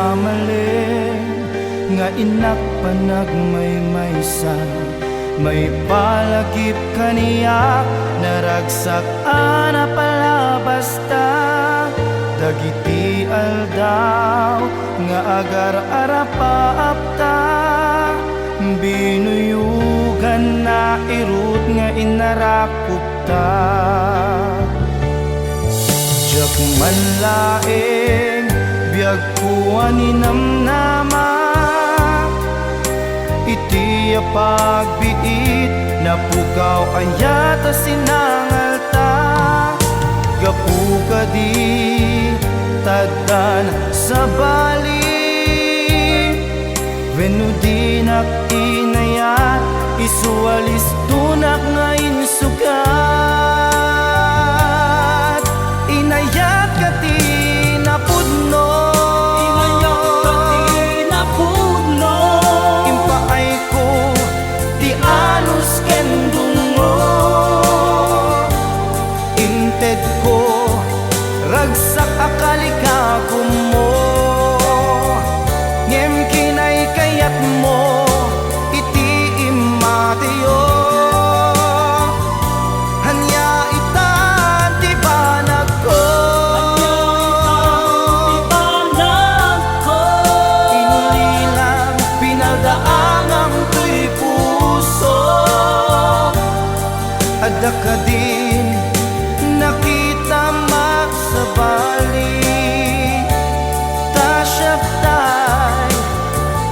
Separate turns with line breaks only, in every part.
mamalin nga inak panagmaymaysa. May palagip kaniya naragsak ana pala basta. Dagiti aldaw nga agar arapa apta. Binuyugan na irut nga inarakupta. Jak man laeng biag kuwan ni namnama. Iti pagbiit na pukaw ayata sinangalta. Gapuka di taddan sa bali. Wenno di inayat isualis tunak nga insugat. Inayat ka ti napudno.
Inayat ka ti napudno.
Impaay ko ti anus ken dungo. Inted ko ragsak akalikagum mo. Ngem kinay kayat mo iti imatiyo. Hanya itan ti banag ko. Inulilang pinaldaangang tuy puso. Adda ka din nakita magsabali. Tasyaptay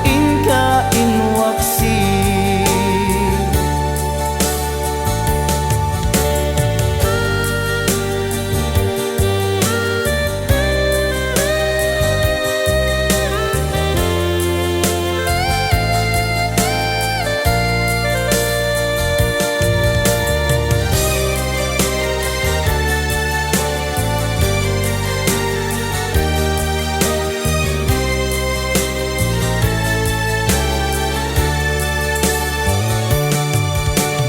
inka inwaksi.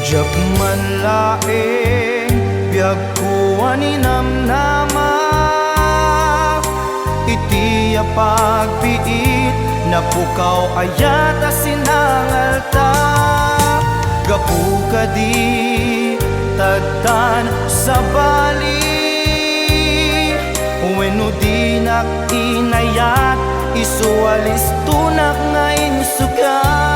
Jak man laeng biag kuwan ni namnama. Iti pagbiit na pukaw ayata sinangalta. Gapuka di taddan sa bali. Wenno di inayat isualis tunak nga insugat.